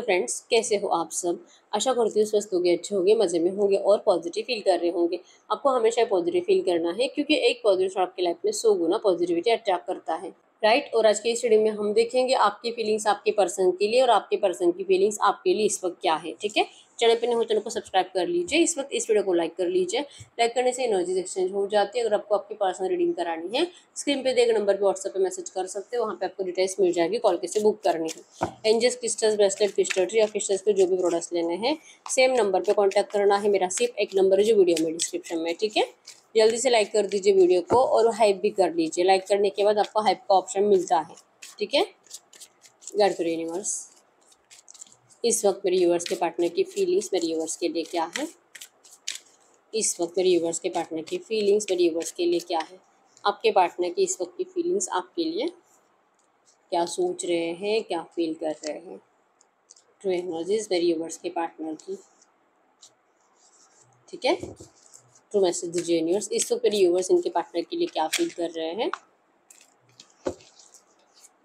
Friends, कैसे हो आप सब। आशा करती हूँ स्वस्थ होंगे, अच्छे होंगे, मज़े में होंगे और पॉजिटिव फील कर रहे होंगे। आपको हमेशा पॉजिटिव फील करना है क्योंकि एक पॉजिटिव आपकी लाइफ में 100 गुना पॉजिटिविटी अट्रैक्ट करता है, राइट। और आज की इस वीडियो में हम देखेंगे आपकी फीलिंग्स आपके पर्सन के लिए और आपके पर्सन की फीलिंग्स आपके लिए इस वक्त क्या है। ठीक है, चैनल पे नहीं हो चैनल को सब्सक्राइब कर लीजिए। इस वक्त इस वीडियो को लाइक कर लीजिए। लाइक करने से एनर्जीज एक्सचेंज हो जाती है। अगर आपको आपकी पर्सनल रीडिंग करानी है, स्क्रीन पे देख नंबर पे व्हाट्सएप पे मैसेज कर सकते हो। वहाँ पे आपको डिटेल्स मिल जाएगी, कॉल कैसे बुक करनी है। Angels, crystals, bracelet, crystal tree या क्रिस्टल्स के जो भी प्रोडक्ट्स लेने हैं, सेम नंबर पे कांटेक्ट करना है। मेरा सिर्फ एक नंबर है जो वीडियो में डिस्क्रिप्शन में। ठीक है, जल्दी से लाइक कर दीजिए वीडियो को और हाइप भी कर लीजिए। लाइक करने के बाद आपको हाइप का ऑप्शन मिलता है। ठीक है, गाइड टू यूनिवर्स, इस वक्त मेरे व्यूअर्स के पार्टनर की फीलिंग्स मेरे व्यूअर्स के लिए क्या है। इस वक्त मेरे व्यूअर्स के पार्टनर की फीलिंग्स मेरे व्यूअर्स के लिए क्या है। आपके पार्टनर की इस वक्त की फीलिंग्स आपके लिए क्या सोच रहे हैं, क्या फील कर रहे हैं। ट्रू एनर्जीज मेरे व्यूअर्स के पार्टनर की। ठीक है, ट्रू मैसेज दीजिए यूनिवर्स, इस वक्त मेरे व्यूअर्स इनके पार्टनर के लिए क्या फील कर रहे हैं।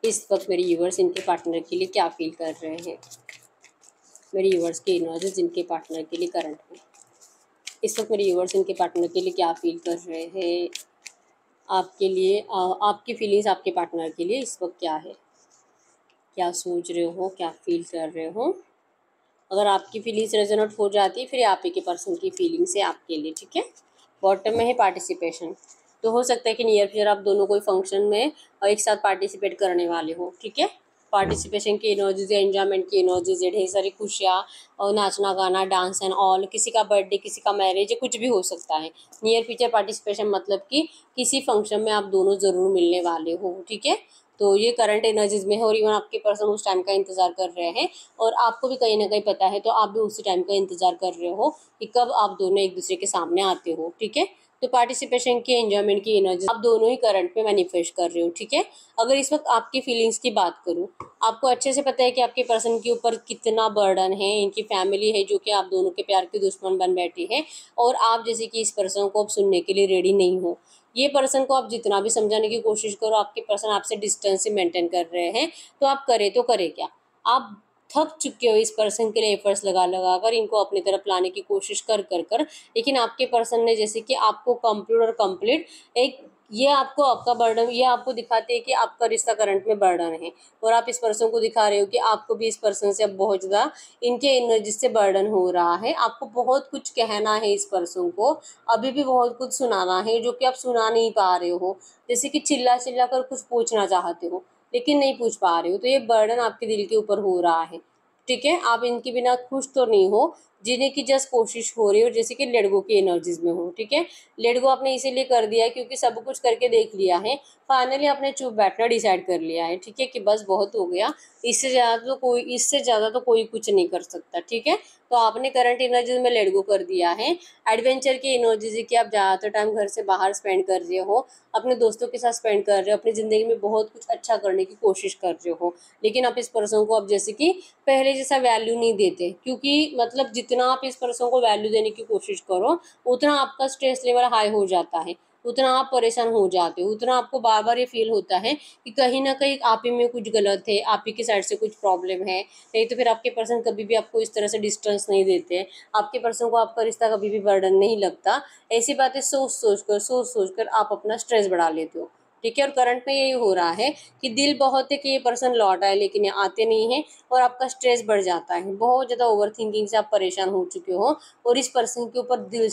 इस वक्त मेरे व्यूअर्स इनके पार्टनर के लिए क्या फील कर रहे हैं। मेरे व्यूअर्स के एनर्जीज इनके पार्टनर के लिए करंट में इस वक्त मेरे व्यूअर्स इनके पार्टनर के लिए क्या फील कर रहे हैं। आपके लिए आपकी फीलिंग्स आपके पार्टनर के लिए इस वक्त क्या है, क्या सोच रहे हो, क्या फील कर रहे हो। अगर आपकी फीलिंग्स रेजोनेट हो जाती है फिर आप ही के पर्सन की फीलिंग्स है आपके लिए। ठीक है, बॉटम में है पार्टिसिपेशन, तो हो सकता है कि नियर फ्यूचर आप दोनों कोई फंक्शन में एक साथ पार्टिसिपेट करने वाले हो। ठीक है, पार्टिसिपेशन की एनर्जीज है, एंजॉयमेंट की एनर्जीज है, ढेर सारी खुशियाँ और नाचना गाना डांस एंड ऑल। किसी का बर्थडे, किसी का मैरिज है, कुछ भी हो सकता है। नियर फ्यूचर पार्टिसिपेशन मतलब कि किसी फंक्शन में आप दोनों ज़रूर मिलने वाले हो। ठीक है, तो ये करंट एनर्जीज में है और इवन आपके पर्सन उस टाइम का इंतजार कर रहे हैं और आपको भी कहीं ना कहीं पता है, तो आप भी उसी टाइम का इंतजार कर रहे हो कि कब आप दोनों एक दूसरे के सामने आते हो। ठीक है, तो पार्टिसिपेशन की, एंजॉयमेंट की एनर्जी आप दोनों ही करंट में मैनिफेस्ट कर रहे हो। ठीक है, अगर इस वक्त आपकी फीलिंग्स की बात करूँ, आपको अच्छे से पता है कि आपके पर्सन के ऊपर कितना बर्डन है। इनकी फैमिली है जो कि आप दोनों के प्यार के दुश्मन बन बैठी है और आप जैसे कि इस पर्सन को अब सुनने के लिए रेडी नहीं हो। ये पर्सन को आप जितना भी समझाने की कोशिश करो, आपके पर्सन आपसे डिस्टेंस ही मेंटेन कर रहे हैं। तो आप करें तो करें क्या, आप थक चुके हो इस पर्सन के लिए एफर्ट्स लगा लगा कर, इनको अपनी तरफ लाने की कोशिश कर कर कर। लेकिन आपके पर्सन ने जैसे कि आपको कंप्लीट और कंप्लीट एक ये आपको आपका बर्डन, ये आपको दिखाते हैं कि आपका रिश्ता करंट में बर्डन है और आप इस पर्सन को दिखा रहे हो कि आपको भी इस पर्सन से अब बहुत ज़्यादा इनके एनर्जी से बर्डन हो रहा है। आपको बहुत कुछ कहना है इस पर्सन को, अभी भी बहुत कुछ सुनाना है जो कि आप सुना नहीं पा रहे हो। जैसे कि चिल्ला चिल्ला कर कुछ पूछना चाहते हो लेकिन नहीं पूछ पा रहे हो, तो ये बर्डन आपके दिल के ऊपर हो रहा है। ठीक है, आप इनके बिना खुश तो नहीं हो, जीने की जस्ट कोशिश हो रही है और जैसे कि लेट गो की एनर्जीज में हो। ठीक है, लेट गो आपने इसीलिए कर दिया है क्योंकि सब कुछ करके देख लिया है, फाइनली आपने चुप बैठना डिसाइड कर लिया है। ठीक है, कि बस बहुत हो गया, इससे ज़्यादा तो कोई कुछ नहीं कर सकता। ठीक है, तो आपने करंट एनर्जीज में लेट गो कर दिया है। एडवेंचर की एनर्जीज है कि आप ज़्यादातर टाइम घर से बाहर स्पेंड कर रहे हो, अपने दोस्तों के साथ स्पेंड कर रहे हो, अपनी ज़िंदगी में बहुत कुछ अच्छा करने की कोशिश कर रहे हो। लेकिन आप इस पर्सन को अब जैसे कि पहले जैसा वैल्यू नहीं देते, क्योंकि मतलब जितना आप इस पर्सन को वैल्यू देने की कोशिश करो उतना आपका स्ट्रेस लेवल हाई हो जाता है, उतना आप परेशान हो जाते हो, उतना आपको बार बार ये फील होता है कि कहीं ना कहीं आप ही में कुछ गलत है, आप ही की साइड से कुछ प्रॉब्लम है। नहीं तो फिर आपके पर्सन कभी भी आपको इस तरह से डिस्टेंस नहीं देते, आपके पर्सन को आपका रिश्ता कभी भी बर्डन नहीं लगता। ऐसी बातें सोच सोच कर आप अपना स्ट्रेस बढ़ा लेते हो। ठीक है, और करंट में यही हो रहा है कि दिल बहुत है कि ये पर्सन लौट आए लेकिन ये आते नहीं हैं और आपका स्ट्रेस बढ़ जाता है। बहुत ज़्यादा ओवर थिंकिंग से आप परेशान हो चुके हो और इस पर्सन के ऊपर दिल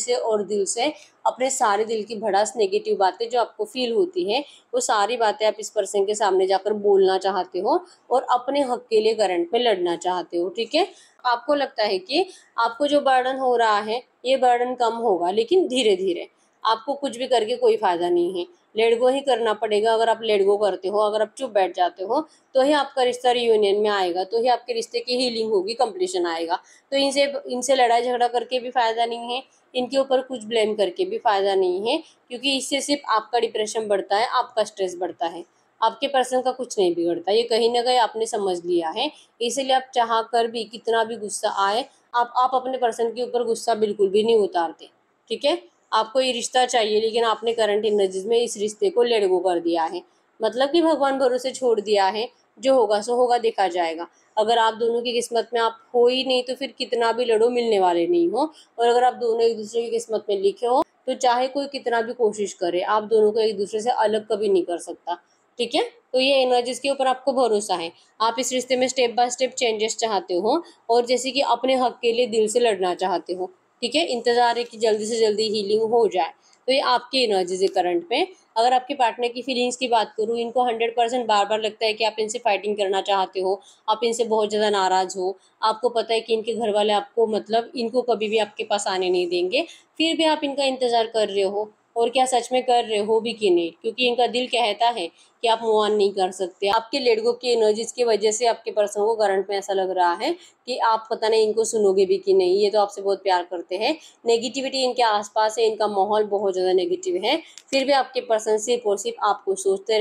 से अपने सारे दिल की भड़ास नेगेटिव बातें जो आपको फील होती है, वो सारी बातें आप इस पर्सन के सामने जाकर बोलना चाहते हो और अपने हक के लिए करंट में लड़ना चाहते हो। ठीक है, आपको लगता है कि आपको जो बर्डन हो रहा है ये बर्डन कम होगा, लेकिन धीरे धीरे, आपको कुछ भी करके कोई फायदा नहीं है, लेट गो ही करना पड़ेगा। अगर आप लेट गो करते हो, अगर आप चुप बैठ जाते हो, तो ही आपका रिश्ता रियूनियन में आएगा, तो ही आपके रिश्ते की हीलिंग होगी, कंप्लीशन आएगा। तो इनसे लड़ाई झगड़ा करके भी फायदा नहीं है, इनके ऊपर कुछ ब्लेम करके भी फायदा नहीं है, क्योंकि इससे सिर्फ आपका डिप्रेशन बढ़ता है, आपका स्ट्रेस बढ़ता है, आपके पर्सन का कुछ नहीं बिगड़ता। ये कहीं ना कहीं आपने समझ लिया है, इसीलिए आप चाह कर भी कितना भी गुस्सा आए, आप अपने पर्सन के ऊपर गुस्सा बिल्कुल भी नहीं उतारते। ठीक है, आपको ये रिश्ता चाहिए लेकिन आपने करंट एनर्जीज में इस रिश्ते को लेट गो कर दिया है, मतलब कि भगवान भरोसे छोड़ दिया है। जो होगा सो होगा, देखा जाएगा। अगर आप दोनों की किस्मत में आप हो ही नहीं तो फिर कितना भी लड़ो मिलने वाले नहीं हो। और अगर आप दोनों एक दूसरे की किस्मत में लिखे हो तो चाहे कोई कितना भी कोशिश करे, आप दोनों को एक दूसरे से अलग कभी नहीं कर सकता। ठीक है, तो ये एनर्जीज के ऊपर आपको भरोसा है। आप इस रिश्ते में स्टेप बाय स्टेप चेंजेस चाहते हो और जैसे कि अपने हक के लिए दिल से लड़ना चाहते हो। ठीक है, इंतजार है कि जल्दी से जल्दी हीलिंग हो जाए। तो ये आपकी एनर्जीज है करंट में। अगर आपके पार्टनर की फीलिंग्स की बात करूँ, इनको 100% बार बार लगता है कि आप इनसे फाइटिंग करना चाहते हो, आप इनसे बहुत ज़्यादा नाराज़ हो। आपको पता है कि इनके घर वाले आपको मतलब इनको कभी भी आपके पास आने नहीं देंगे, फिर भी आप इनका इंतज़ार कर रहे हो। और क्या सच में कर रहे हो भी कि नहीं, क्योंकि इनका दिल कहता है कि आप मूव ऑन नहीं कर सकते। आपके लेट गो की एनर्जीज की वजह से आपके पर्सन को करंट में ऐसा लग रहा है कि आप पता नहीं इनको सुनोगे भी कि नहीं। ये तो आपसे बहुत प्यार करते हैं, नेगेटिविटी इनके आसपास है, इनका माहौल बहुत ज़्यादा नेगेटिव है, फिर भी आपके पर्सन सिर्फ और सिर्फ आपको सोचते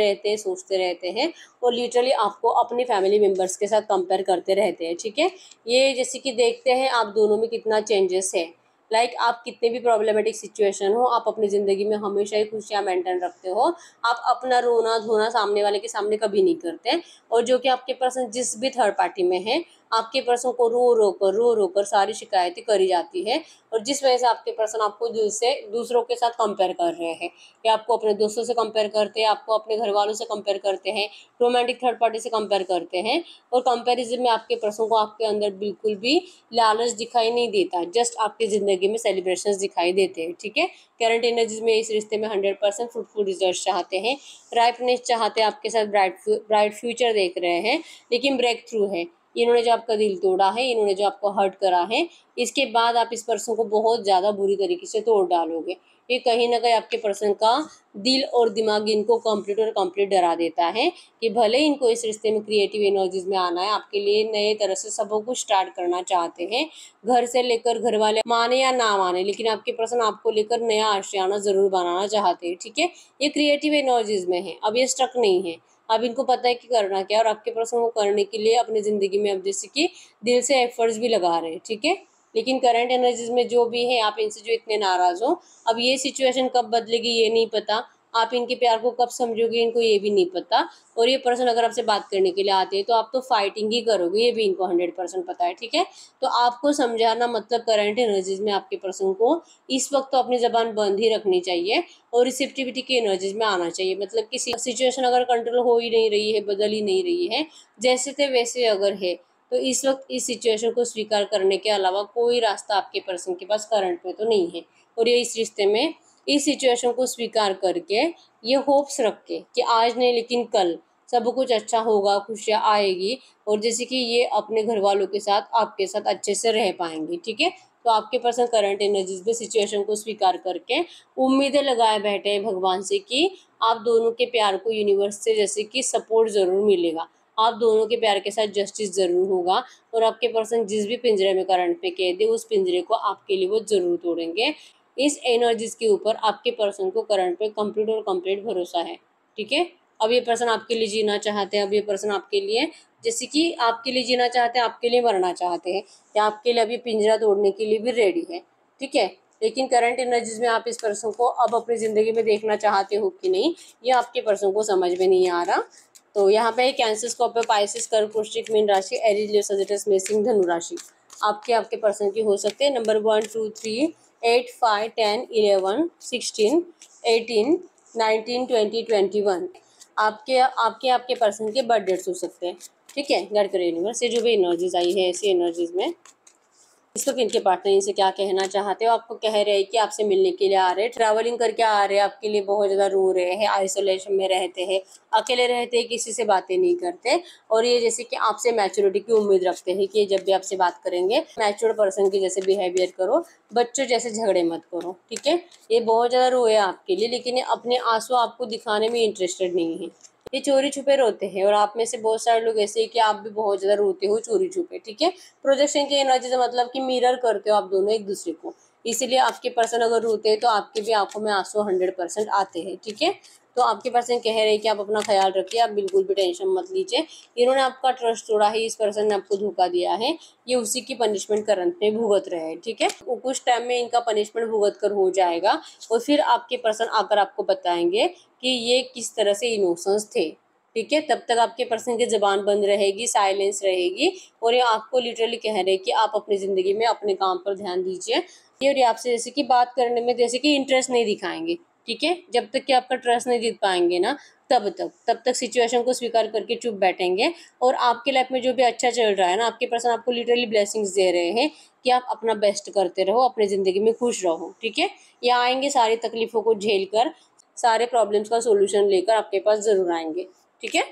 रहते हैं और लिटरली आपको अपने फैमिली मेम्बर्स के साथ कंपेयर करते रहते हैं। ठीक है, ये जैसे कि देखते हैं आप दोनों में कितना चेंजेस है। आप कितने भी प्रॉब्लमेटिक सिचुएशन हो, आप अपनी ज़िंदगी में हमेशा ही खुशियाँ मेंटेन रखते हो। आप अपना रोना धोना सामने वाले के सामने कभी नहीं करते। और जो कि आपके पर्सन जिस भी थर्ड पार्टी में है, आपके पर्सन को रो रो कर सारी शिकायतें करी जाती है। और जिस वजह से आपके पर्सन आपको दिल से दूसरों के साथ कंपेयर कर रहे हैं, या आपको अपने दोस्तों से कंपेयर करते हैं, आपको अपने घर वालों से कंपेयर करते हैं, रोमांटिक थर्ड पार्टी से कंपेयर करते हैं। और कंपैरिजन में आपके पर्सन को आपके अंदर बिल्कुल भी लालच दिखाई नहीं देता, जस्ट आपकी ज़िंदगी में सेलिब्रेशंस दिखाई देते हैं। ठीक है, करंट एनर्जीज में इस रिश्ते में 100% फ्रूटफुल रिजल्ट चाहते हैं, राइपनेस चाहते हैं, आपके साथ ब्राइट फ्यूचर देख रहे हैं। लेकिन ब्रेक थ्रू है, इन्होंने जो आपका दिल तोड़ा है, इन्होंने जो आपको हर्ट करा है, इसके बाद आप इस पर्सन को बहुत ज़्यादा बुरी तरीके से तोड़ डालोगे। ये कहीं ना कहीं आपके पर्सन का दिल और दिमाग इनको कंप्लीट डरा देता है कि भले इनको इस रिश्ते में क्रिएटिव एनर्जीज में आना है, आपके लिए नए तरह से सब कुछ स्टार्ट करना चाहते हैं। घर से लेकर घर वाले माने या ना माने, लेकिन आपके पर्सन आपको लेकर नया आशियाना ज़रूर बनाना चाहते हैं। ठीक है, ये क्रिएटिव एनर्जीज में है, अब ये स्ट्रक नहीं है। अब इनको पता है कि करना क्या है, और आपके पर्सन को करने के लिए अपनी ज़िंदगी में अब जैसे कि दिल से एफर्ट्स भी लगा रहे हैं। ठीक है, लेकिन करंट एनर्जीज में जो भी है, आप इनसे जो इतने नाराज़ हो, अब ये सिचुएशन कब बदलेगी ये नहीं पता। आप इनके प्यार को कब समझोगे इनको ये भी नहीं पता। और ये पर्सन अगर आपसे बात करने के लिए आते हैं तो आप तो फाइटिंग ही करोगे, ये भी इनको 100% पता है। ठीक है, तो आपको समझाना मतलब करंट एनर्जीज में आपके पर्सन को इस वक्त तो अपनी ज़बान बंद ही रखनी चाहिए और रिसेप्टिविटी की एनर्जीज में आना चाहिए। मतलब किसी सिचुएशन अगर कंट्रोल हो ही नहीं रही है, बदल ही नहीं रही है, जैसे थे वैसे अगर है, तो इस वक्त इस सिचुएशन को स्वीकार करने के अलावा कोई रास्ता आपके पर्सन के पास करंट में तो नहीं है। और ये इस रिश्ते में इस सिचुएशन को स्वीकार करके ये होप्स रख के कि आज नहीं लेकिन कल सब कुछ अच्छा होगा, खुशियाँ आएगी, और जैसे कि ये अपने घर वालों के साथ आपके साथ अच्छे से रह पाएंगे। ठीक है, तो आपके पर्सन करंट एनर्जीज में सिचुएशन को स्वीकार करके उम्मीदें लगाए बैठे हैं भगवान से कि आप दोनों के प्यार को यूनिवर्स से जैसे कि सपोर्ट ज़रूर मिलेगा, आप दोनों के प्यार के साथ जस्टिस ज़रूर होगा। और आपके पर्सन जिस भी पिंजरे में करंट पे कैद है, उस पिंजरे को आपके लिए वो ज़रूर तोड़ेंगे। इस एनर्जीज के ऊपर आपके पर्सन को करंट पे कंप्लीट भरोसा है। ठीक है, अब ये पर्सन आपके लिए जीना चाहते हैं, अब ये पर्सन आपके लिए जैसे कि आपके लिए जीना चाहते हैं, आपके लिए मरना चाहते हैं, या आपके लिए अभी पिंजरा तोड़ने के लिए भी रेडी है। ठीक है, लेकिन करंट एनर्जीज में आप इस पर्सन को अब अपनी ज़िंदगी में देखना चाहते हो कि नहीं, ये आपके पर्सन को समझ में नहीं आ रहा। तो यहाँ पे कैंसर, स्कॉर्पियो, पाइसेस, कर्क, वृश्चिक, मीन राशि, एरीज, लियो, सजिटस, मेष, धनु राशि आपके पर्सन की हो सकते हैं। नंबर 1 2 3 8 5 10 11 16 18 19 20 21 आपके आपके आपके पर्सन के बर्थ डेट्स हो सकते हैं। ठीक है, गडकरी यूनिवर्स से जो भी एनर्जीज आई है, ऐसी एनर्जीज में इस वक्त इनके पार्टनर इनसे क्या कहना चाहते हो। आपको कह रहे हैं कि आपसे मिलने के लिए आ रहे हैं, ट्रैवलिंग करके आ रहे हैं, आपके लिए बहुत ज़्यादा रो रहे हैं, आइसोलेशन में रहते हैं, अकेले रहते हैं, किसी से बातें नहीं करते। और ये जैसे कि आपसे मैच्योरिटी की उम्मीद रखते हैं कि जब भी आपसे बात करेंगे मैच्योर पर्सन के जैसे बिहेवियर करो, बच्चों जैसे झगड़े मत करो। ठीक है, ये बहुत ज़्यादा रोए आपके लिए, लेकिन ये अपने आंसू आपको दिखाने में इंटरेस्टेड नहीं है, ये चोरी छुपे रोते हैं। और आप में से बहुत सारे लोग ऐसे हैं कि आप भी बहुत ज़्यादा रोते हो चोरी छुपे। ठीक है, प्रोजेक्शन की एनर्जी से मतलब कि मिरर करते हो आप दोनों एक दूसरे को, इसीलिए आपके पर्सन अगर रोते हैं तो आपके भी आंखों में आंसू 100% आते हैं। ठीक है, तो आपके पर्सन कह रहे हैं कि आप अपना ख्याल रखिए, आप बिल्कुल भी टेंशन मत लीजिए। इन्होंने आपका ट्रस्ट तोड़ा है, इस पर्सन ने आपको धोखा दिया है, ये उसी की पनिशमेंट करंट में भुगत रहे हैं। ठीक है, कुछ टाइम में इनका पनिशमेंट भुगत कर हो जाएगा और फिर आपके पर्सन आकर आपको बताएंगे कि ये किस तरह से इमोशंस थे। ठीक है, तब तक आपके पर्सन की ज़बान बंद रहेगी, साइलेंस रहेगी और ये आपको लिटरली कह रहे हैं कि आप अपनी ज़िंदगी में अपने काम पर ध्यान दीजिए। और ये आपसे जैसे कि बात करने में जैसे कि इंटरेस्ट नहीं दिखाएंगे, ठीक है, जब तक कि आपका ट्रस्ट नहीं जीत पाएंगे ना तब तक सिचुएशन को स्वीकार करके चुप बैठेंगे। और आपकी लाइफ में जो भी अच्छा चल रहा है ना, आपके पर्सन आपको लिटरली ब्लेसिंग्स दे रहे हैं कि आप अपना बेस्ट करते रहो, अपनी ज़िंदगी में खुश रहो, ठीक है। ये आएंगे सारी तकलीफ़ों को झेल कर, सारे प्रॉब्लम्स का सोल्यूशन लेकर आपके पास ज़रूर आएंगे, ठीक है।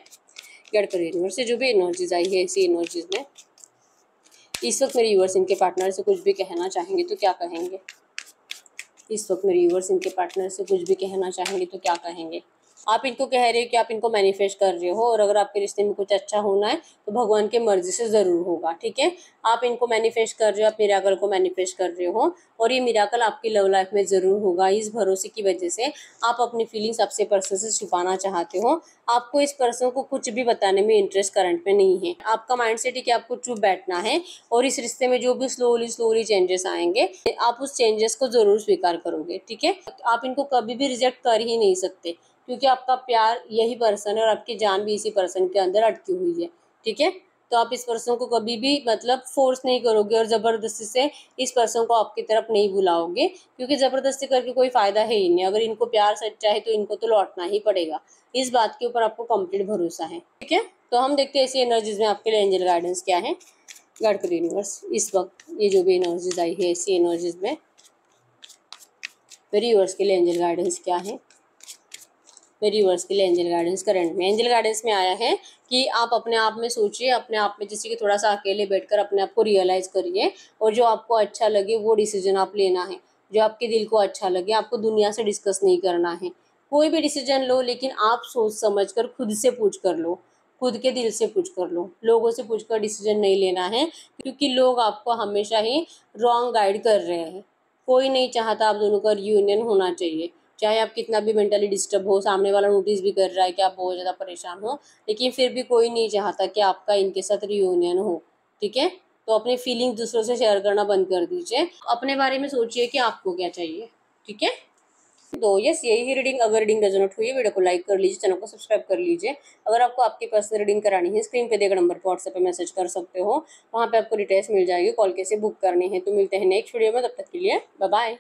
गड़कर यूनिवर्स से जो भी एनर्जीज आई है, इसी एनर्जीज में इस वक्त मेरे व्यूअर्स इनके पार्टनर से कुछ भी कहना चाहेंगे तो क्या कहेंगे? इस वक्त मेरे व्यूअर्स इनके पार्टनर से कुछ भी कहना चाहेंगे तो क्या कहेंगे? आप इनको कह रहे हो कि आप इनको मैनिफेस्ट कर रहे हो, और अगर आपके रिश्ते में कुछ अच्छा होना है तो भगवान के मर्जी से ज़रूर होगा, ठीक है। आप इनको मैनिफेस्ट कर रहे हो, आप मिराकल को मैनिफेस्ट कर रहे हो, और ये मिराकल आपकी लव लाइफ में ज़रूर होगा। इस भरोसे की वजह से आप अपनी फीलिंग्स आपसे पर्सन से छुपाना चाहते हो। आपको इस पर्सन को कुछ भी बताने में इंटरेस्ट करंट में नहीं है। आपका माइंड सेट है कि आपको चुप बैठना है, और इस रिश्ते में जो भी स्लोली स्लोली चेंजेस आएंगे आप उस चेंजेस को ज़रूर स्वीकार करोगे, ठीक है। आप इनको कभी भी रिजेक्ट कर ही नहीं सकते, क्योंकि आपका प्यार यही पर्सन है और आपकी जान भी इसी पर्सन के अंदर अटकी हुई है, ठीक है। तो आप इस पर्सन को कभी भी मतलब फोर्स नहीं करोगे और ज़बरदस्ती से इस पर्सन को आपकी तरफ नहीं बुलाओगे, क्योंकि ज़बरदस्ती करके कोई फ़ायदा है ही नहीं। अगर इनको प्यार सच्चा है तो इनको तो लौटना ही पड़ेगा। इस बात के ऊपर आपको कंप्लीट भरोसा है, ठीक है। तो हम देखते हैं ऐसी एनर्जीज में आपके लिए एंजल गाइडेंस क्या है। गॉड यूनिवर्स इस वक्त ये जो भी एनर्जीज आई है, ऐसी एनर्जीज में मेरे व्यूअर्स के लिए एंजल गाइडेंस क्या है। मेरी व्यूअर्स के लिए एंजल गाइडेंस करंट में एंजल गाइडेंस में आया है कि आप अपने आप में सोचिए, अपने आप में जैसे कि थोड़ा सा अकेले बैठकर अपने आप को रियलाइज़ करिए, और जो आपको अच्छा लगे वो डिसीजन आप लेना है, जो आपके दिल को अच्छा लगे। आपको दुनिया से डिस्कस नहीं करना है। कोई भी डिसीजन लो, लेकिन आप सोच समझ कर खुद से पूछ कर लो, खुद के दिल से पूछ कर लो। लोगों से पूछ कर डिसीजन नहीं लेना है, क्योंकि लोग आपको हमेशा ही रॉन्ग गाइड कर रहे हैं। कोई नहीं चाहता आप दोनों का रियूनियन होना चाहिए, चाहे आप कितना भी मेंटली डिस्टर्ब हो, सामने वाला नोटिस भी कर रहा है कि आप बहुत ज़्यादा परेशान हो, लेकिन फिर भी कोई नहीं चाहता कि आपका इनके साथ रियूनियन हो, ठीक है। तो अपने फीलिंग दूसरों से शेयर करना बंद कर दीजिए, अपने बारे में सोचिए कि आपको क्या चाहिए, ठीक है। तो यस, यही है रीडिंग। अगर रीडिंग रेजोनेट हुई है, वीडियो को लाइक कर लीजिए, चैनल को सब्सक्राइब कर लीजिए। अगर आपको आपकी पर्सनल रीडिंग करानी है, स्क्रीन पे देकर नंबर पर व्हाट्सएप पे मैसेज कर सकते हो, वहाँ पे आपको डिटेल्स मिल जाएगी, कॉल कैसे बुक करनी है। तो मिलते हैं नेक्स्ट वीडियो में, तब तक के लिए बाय बाय।